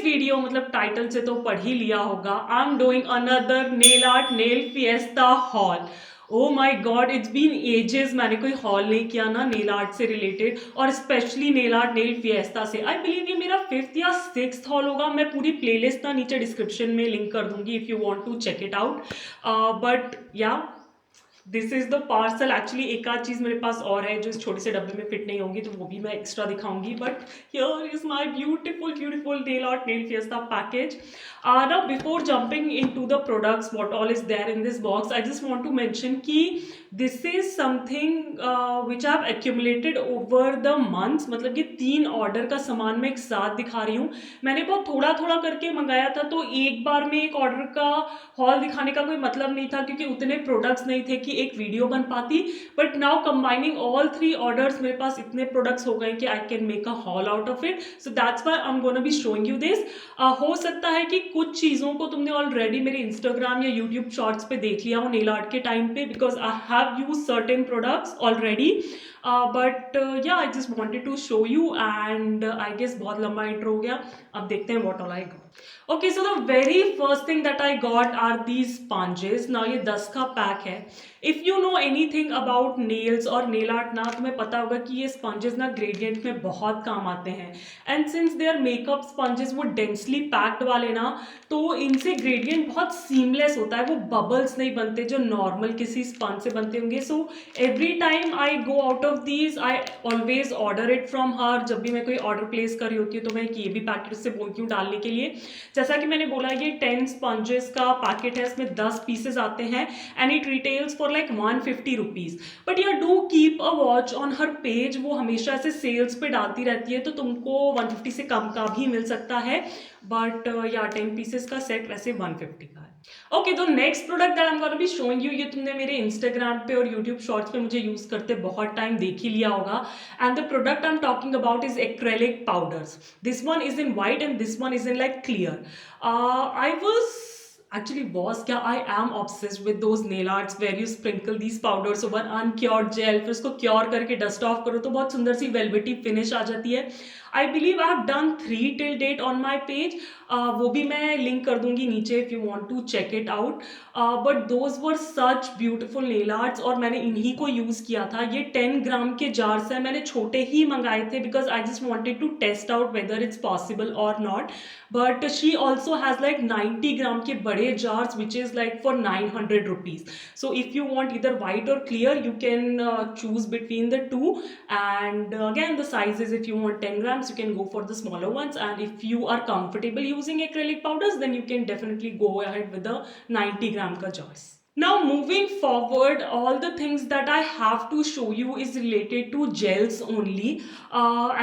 Video मतलब title से तो पढ़ ही लिया होगा, I am doing another nail art nail fiesta haul. Oh my god, it's been ages मैंने कोई हॉल नहीं किया ना नेल आर्ट से रिलेटेड, और specially nail art nail fiesta से। आई बिलीव ये मेरा 5th या 6th हॉल होगा। मैं पूरी प्लेलिस्ट ना नीचे डिस्क्रिप्शन में लिंक कर दूंगी if you want to check it out. But yeah this is the parcel. Actually एक आध चीज मेरे पास और है जो इस छोटे से डब्बे में फिट नहीं होंगी, तो वो भी मैं एक्स्ट्रा दिखाऊंगी। But here is my beautiful beautiful nail art nail fiesta package. Now before jumping into the products what all is there in this box, I just want to mention कि this is something which I have accumulated over the months। मतलब ये 3 order का सामान मैं एक साथ दिखा रही हूँ। मैंने बहुत थोड़ा थोड़ा करके मंगाया था, तो एक बार में एक ऑर्डर का हॉल दिखाने का कोई मतलब नहीं था, क्योंकि उतने प्रोडक्ट्स नहीं थे कि एक वीडियो बन पाती। But now combining all 3 orders, मेरे पास इतने प्रोडक्ट्स हो गए कि I can make a hall out of it. So that's why I am gonna be showing you this. हो सकता है कि कुछ चीज़ों को तुमने ऑलरेडी मेरे इंस्टाग्राम या यूट्यूब शॉर्ट्स पे देख लिया हो नेल आर्ट के टाइम पे, because I have use certain products already. But yeah I just wanted to show you and I guess बहुत लंबा इंट्रो हो गया। अब देखते हैं what all I got. Okay, so the very first thing that I got are these sponges. Now ये 10 का pack है। If you know anything about nails और नेल आर्ट ना, तुम्हें पता होगा कि ये स्पंजेस ना ग्रेडियंट में बहुत काम आते हैं। And since they are makeup sponges, वो डेंसली पैक्ड वाले ना, तो इनसे ग्रेडियंट बहुत सीमलेस होता है। वो बबल्स नहीं बनते जो नॉर्मल किसी स्पंज से बनते होंगे। So every time I go out of these I always order it from her. जब भी मैं कोई ऑर्डर प्लेस कर रही होती हूँ तो मैं ये भी पैकेट से बोलती हूँ डालने के लिए। जैसा कि मैंने बोला, ये 10 स्पंजेस का पैकेट है, इसमें 10 पीसेस आते हैं and it retails for like 150 rupees. But yeah do keep a watch on her page, वो हमेशा ऐसे सेल्स पे डालती रहती है, तो तुमको 150 से कम का भी मिल सकता है। बट या 10 पीसेस का सेट वैसे 150 का है। ओके, तो next product that I am gonna be showing you, ये तुमने मेरे इंस्टाग्राम पे और यूट्यूब शॉर्ट्स पे मुझे यूज करते बहुत टाइम देख ही लिया होगा। And the product I am talking about is acrylic powders. This one is in white and this one is in like clear. I was actually was क्या I am obsessed with those nail arts where you sprinkle these powders over uncured gel, फिर उसको cure करके dust of करो तो बहुत सुंदर सी velvety finish आ जाती है। I believe I have done 3 till date on my page. वो भी मैं लिंक कर दूंगी नीचे if you want to check it out. But those were such beautiful nail arts और मैंने इन्हीं को यूज किया था। ये 10 ग्राम के जार्स है, मैंने छोटे ही मंगाए थे because I just wanted to test out whether it's possible और not. But she also has like 90 gram के बड़े jars which is like for 900 rupees. So if you want इधर वाइट और clear you can choose between the two. And again the sizes, if you want 10 grams you can go for the smaller ones, and if you are comfortable using acrylic powders then you can definitely go ahead with the 90 gram ka jars. Now moving forward, all the things that I have to show you is related to gels only.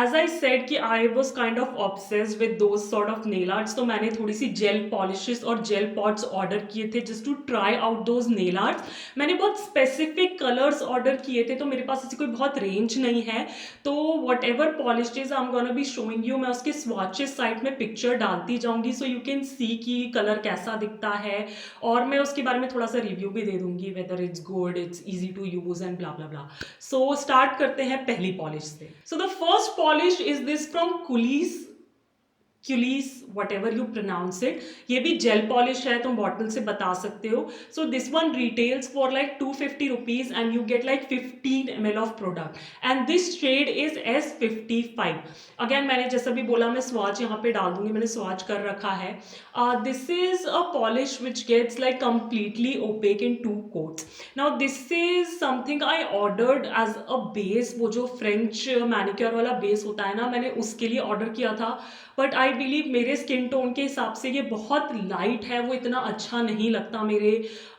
As I said कि I was kind of obsessed with those sort of nail arts, तो मैंने थोड़ी सी gel polishes और gel pots order किए थे just to try out those nail arts. मैंने बहुत specific colors order किए थे, तो मेरे पास ऐसी कोई बहुत range नहीं है। तो whatever polishes I'm gonna be showing you, मैं उसके swatches साइड में picture डालती जाऊंगी so you can see कि color कैसा दिखता है, और मैं उसके बारे में थोड़ा सा रिव्यू भी दे दूंगी whether it's good, it's easy to use and blah blah blah. So start करते हैं पहली पॉलिश से। So the first polish is this from कुलीस, whatever you pronounce it. ये भी जेल पॉलिश है, तुम बॉटल से बता सकते हो। So this one retails for like 250 rupees and you get like 15 ml of product and this shade is S55। Again मैंने जैसा भी बोला मैं स्वाच यहाँ पे डाल दूंगी, मैंने स्वाच कर रखा है। This is a polish which gets like completely opaque in 2 coats। Now this is something I ordered as a base, वो जो फ्रेंच मैनिक्योर वाला बेस होता है ना, मैंने उसके लिए ऑर्डर किया था। बट आई बिलीव मेरे स्किन टोन के हिसाब से ये बहुत लाइट है, वो इतना अच्छा नहीं लगता मेरे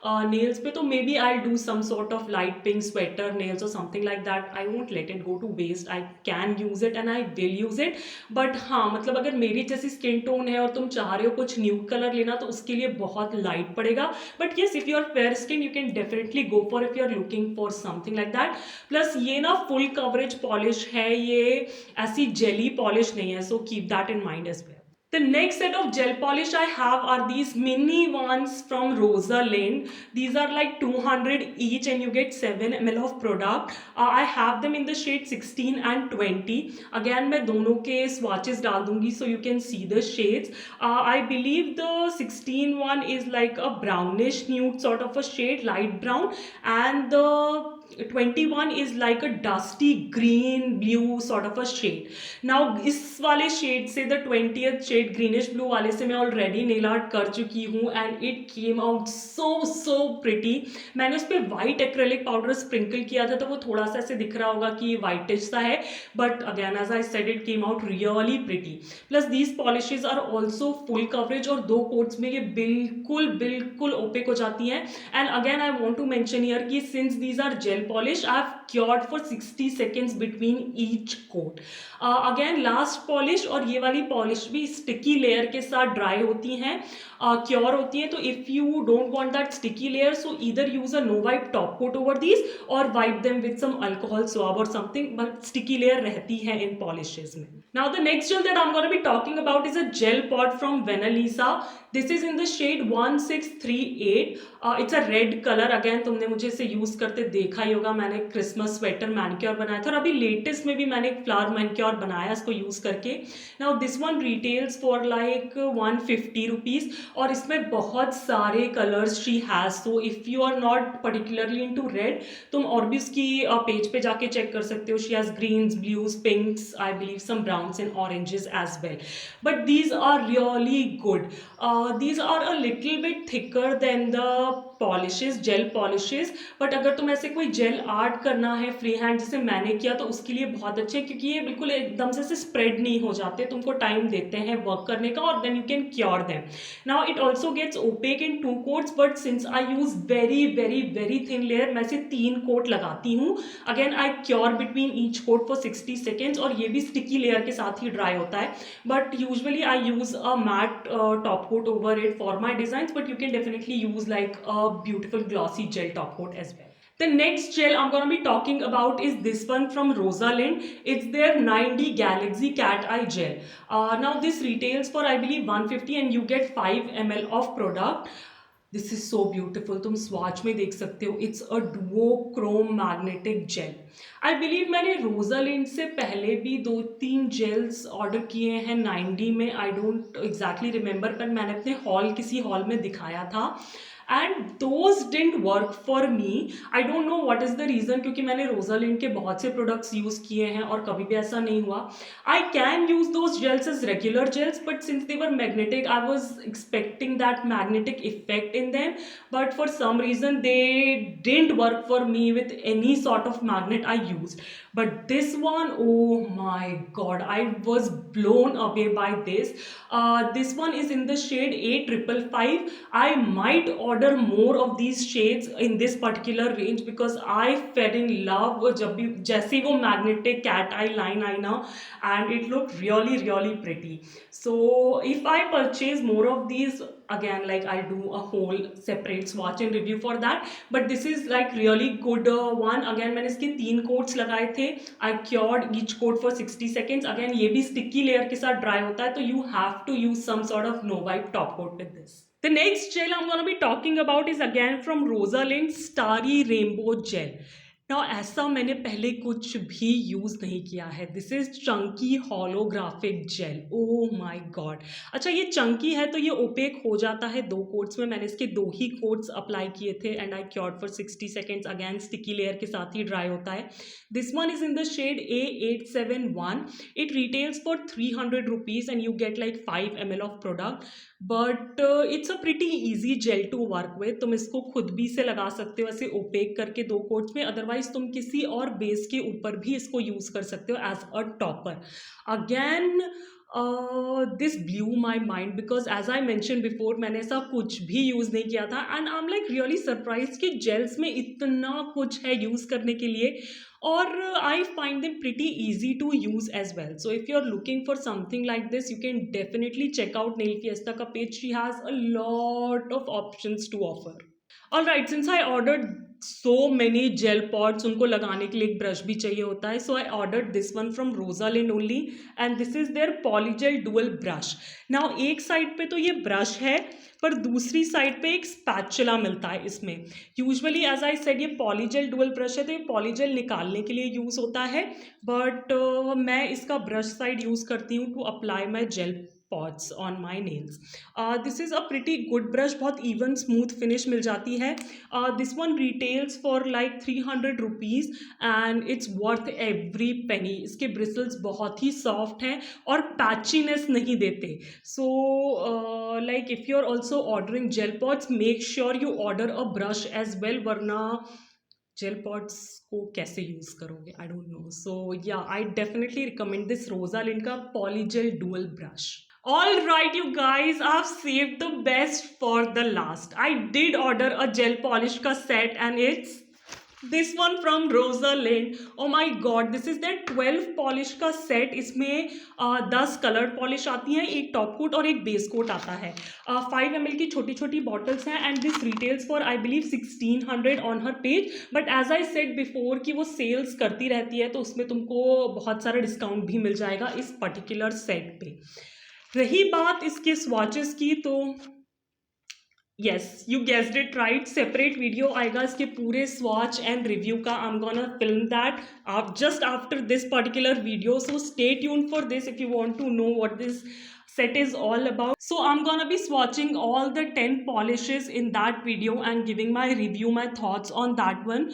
नेल्स पे। तो maybe I do some sort of light pink sweater nails और something like that. I won't let it go to waste, I can use it and I will use it. But हाँ, मतलब अगर मेरी जैसी skin tone है और तुम चाह रहे हो कुछ न्यू कलर लेना तो उसके लिए बहुत लाइट पड़ेगा। But yes, if you are fair skin you can definitely go for if you are looking for something like that. Plus ये ना फुल कवरेज पॉलिश है, ये ऐसी जेली पॉलिश नहीं है, so keep that in mind as well. The next set of gel polish I have are these mini ones from Rosalind. These are like 200 each and you get 7 ml of product. I have them in the shade 16 and 20. Again मैं दोनों के swatches डाल दूंगी so you can see the shades. I believe the 16 one is like a brownish nude sort of a shade, light brown, and the 21 is like a dusty green blue sort of a shade. Now इस वाले shade से the 20th shade greenish blue वाले से मैं already nail art कर चुकी हूँ and it came out so pretty. मैंने उस पर वाइट एक्रेलिक पाउडर स्प्रिंकल किया था तो वो थोड़ा सा ऐसे दिख रहा होगा कि ये वाइटिश सा है, but again as I said it came out really pretty. Plus these polishes are also full coverage और 2 कोट्स में ये बिल्कुल ओपेक हो जाती हैं. And again I want to mention here कि since these are gel polish I have cured for 60 seconds between each coat. Again last polish और ये वाली पॉलिश भी स्टिकी लेयर के साथ ड्राई होती हैं, क्योर होती हैं. तो if you don't want that sticky layer so either use a no wipe top coat over these और wipe them with some alcohol swab और समथिंग, बट स्टिकी लेयर रहती है इन पॉलिशेज में. Now the next gel that I'm going to be talking about is a gel pot from Venalisa. This is in the shade 1638. It's a red color. Again तुमने मुझे इसे use करते देखा ही होगा. मैंने क्रिसमस स्वेटर मैनिक्योर बनाया था और अभी लेटेस्ट में भी मैंने एक फ्लावर मैनिक्योर बनाया इसको यूज करके. Now this one retails for like 150 rupees और इसमें बहुत सारे colours she has. So if you are not particularly into red तुम और भी उसकी पेज पे जाके चेक कर सकते हो. She has greens, blues, pinks, I believe some browns and oranges as well, but these are really good. These are a little bit thicker than the polishes, gel polishes, but अगर तुम ऐसे कोई jail art करना है free hand जैसे मैंने किया तो उसके लिए बहुत अच्छे हैं क्योंकि ये बिल्कुल एकदम से स्प्रेड नहीं हो जाते, तुमको टाइम देते हैं वर्क करने का और then you can cure them. Now it also gets opaque in 2 coats but since I use very thin layer मैं से 3 कोट लगाती हूँ. Again I cure between each coat for 60 seconds और ये भी स्टिकी लेयर के साथ ही ड्राई होता है, but usually I use a matte top coat over it for my design, but you can definitely use like a beautiful glossy gel top coat as well. The next gel I'm going to be talking about is this one from Rosalind. It's their 9D Galaxy Cat Eye Gel. Now this retails for I believe 150 and you get 5 ml of product. This is so beautiful. तुम swatch में देख सकते हो. It's a duochrome magnetic gel. I believe मैंने Rosalind से पहले भी 2-3 gels order किए हैं 9D में. I don't exactly remember पर मैंने अपने किसी हॉल में दिखाया था and those didn't work for me. I don't know what is the reason क्योंकि मैंने Rosalind के बहुत से products यूज किए हैं और कभी भी ऐसा नहीं हुआ. I can use those gels as regular gels but since they were magnetic I was expecting that magnetic effect in them, but for some reason they didn't work for me with any sort of magnet I used. But this one, oh my god, I was blown away by this. This one is in the shade 8555. I might order more of these shades in this particular range because I fell in love जब भी जैसे वो magnetic cat eye line आई ना, and it looked really pretty. So if I purchase more of these, again like I'll do a whole separate swatch and review for that, but this is like really good one. Again मैंने इसके 3 quotes लगाए थे. I cured each coat for 60 seconds. Again ये भी sticky layer के साथ dry होता है तो you have to use some sort of no wipe top coat with this. The next gel I'm going to be talking about is again from Rosalind Starry Rainbow Gel. Now ऐसा मैंने पहले कुछ भी use नहीं किया है. This is chunky holographic gel. Oh my god. अच्छा ये चंकी है तो ये ओपेक हो जाता है 2 कोट्स में. मैंने इसके 2 ही कोट्स अप्लाई किए थे and I cured for 60 seconds. Again sticky layer के साथ ही ड्राई होता है. This one is in the shade A871. It retails for 300 rupees and you get like 5 ml of product. But it's a pretty easy gel to work with. तुम इसको खुद भी से लगा सकते हो ऐसे ओपेक करके 2 कोट्स में, अदरवाइज तुम किसी और बेस के ऊपर भी इसको यूज कर सकते हो as a topper. Again this blew my mind because as I mention before मैंने ऐसा कुछ भी यूज नहीं किया था and I am like really surprise कि जेल्स में इतना कुछ है यूज करने के लिए or I find them pretty easy to use as well. So if you're looking for something like this you can definitely check out Nail Fiesta ka page. She has a lot of options to offer. Alright, since I ordered so many gel pots, उनको लगाने के लिए एक brush भी चाहिए होता है. So I ordered this one from Rosalind only, and this is their polygel dual brush. Now एक साइड पे तो ये ब्रश है, पर दूसरी साइड पे एक स्पैचुला मिलता है इसमें. यूजुअली एज आई सेड ये पॉलीजेल डुअल ब्रश है, तो ये पॉलीजेल निकालने के लिए यूज़ होता है, बट मैं इसका ब्रश साइड यूज़ करती हूँ to apply my gel pots on my nails. This is a pretty good brush, बहुत इवन स्मूथ फिनिश मिल जाती है. This one retails for like 300 rupees and it's worth every penny. इसके bristles बहुत ही soft हैं और पैचीनेस नहीं देते. So like if you are also ordering gel pots, make sure you order a brush as well, वरना gel pots को कैसे use करोगे, I don't know. So yeah, I definitely recommend this Rosalind का polygel dual brush. All right, you guys, I've saved the best for the last. I did order a gel polish ka set, and it's this one from Rosalind. Oh my god, this is their 12 polish का set. इसमें 10 coloured polish आती हैं, एक top coat और एक base coat आता है. 5 ml की छोटी छोटी बॉटल्स हैं, and this retails for I believe 1600 on her page. But as I said before कि वो सेल्स करती रहती है, तो उसमें तुमको बहुत सारा डिस्काउंट भी मिल जाएगा इस पर्टिकुलर सेट पे. रही बात इसके स्वॉचेस की, तो yes, you guessed it right, separate video आएगा इसके पूरे स्वॉच एंड रिव्यू का. I am gonna film that आप just after this particular video, so stay tuned for this if you want to know what this set is all about. So I'm gonna be swatching all the 10 polishes in that video and giving my review, my thoughts on that one.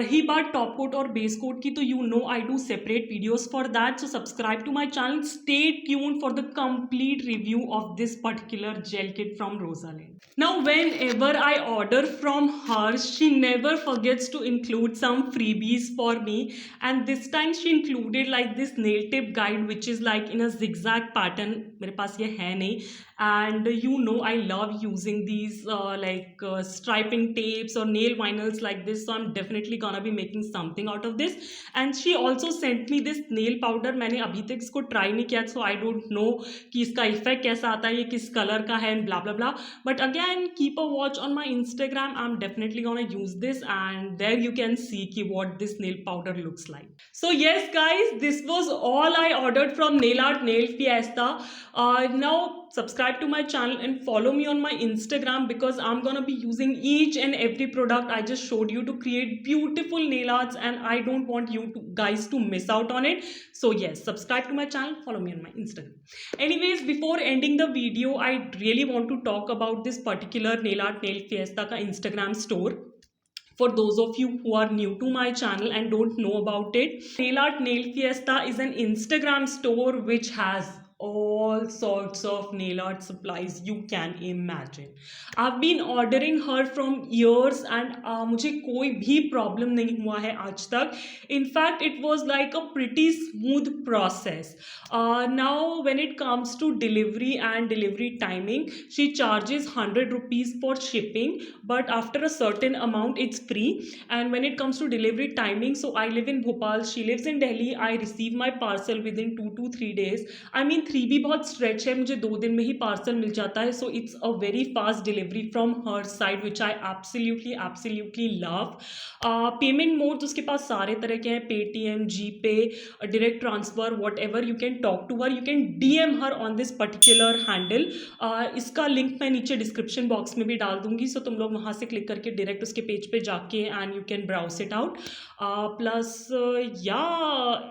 रही बात top coat और base coat की, तो you know I do separate videos for that, so subscribe to my channel, stay tuned for the complete review of this particular gel kit from Rosalind. Now whenever I order from her, she never forgets to include some freebies for me, and this time she included like this nail tip guide which is like in a zigzag pattern. मेरे पास ये है नहीं, and you know I love using these like striping tapes or nail vinyls like this, so I'm definitely gonna be making something out of this. And she also sent me this nail powder. मैंने अभी तक इसको try नहीं किया, so I don't know कि इसका effect कैसा आता है, ये किस कलर का है and blah blah blah. But again, keep a watch on my Instagram. I'm definitely gonna use this, and there you can see ki what this nail powder looks like. So yes guys, this was all I ordered from Nail Art Nail Fiesta. Now subscribe to my channel and follow me on my Instagram, because I'm gonna be using each and every product I just showed you to create beautiful nail arts, and I don't want you guys to miss out on it. So yes, subscribe to my channel, follow me on my Instagram. Anyways, before ending the video, I really want to talk about this particular Nail Art Nail Fiesta ka Instagram store. For those of you who are new to my channel and don't know about it, Nail Art Nail Fiesta is an Instagram store which has all sorts of nail art supplies you can imagine. I've been ordering her from years, and मुझे कोई भी problem नहीं हुआ है आज तक. In fact, it was like a pretty smooth process. Now when it comes to delivery and delivery timing, she charges 100 rupees for shipping, but after a certain amount it's free. And when it comes to delivery timing, so I live in Bhopal, she lives in Delhi. I receive my parcel within 2 to 3 days. I mean 3 भी बहुत stretch है, मुझे 2 दिन में ही parcel मिल जाता है. So it's a very fast delivery from her side which I absolutely love. Payment modes उसके पास सारे तरह के हैं, Paytm, GPay, direct transfer, whatever. You can talk to her, you can DM her on this particular handle. इसका link मैं नीचे description box में भी डाल दूंगी, सो तुम लोग वहाँ से क्लिक करके डायरेक्ट उसके पेज पे जाके and you can browse it out. Plus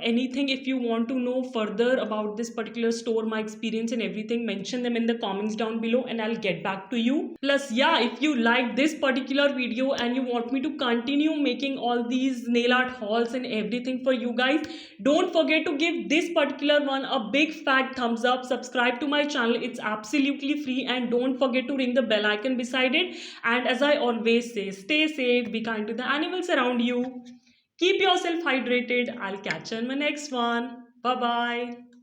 anything if you want to know further about this particular store, my experience and everything, mention them in the comments down below and I'll get back to you. Plus if you like this particular video and you want me to continue making all these nail art hauls and everything for you guys, don't forget to give this particular one a big fat thumbs up. Subscribe to my channel, it's absolutely free, and don't forget to ring the bell icon beside it. And as I always say, stay safe, be kind to the animals around you, keep yourself hydrated. I'll catch you in my next one. Bye bye.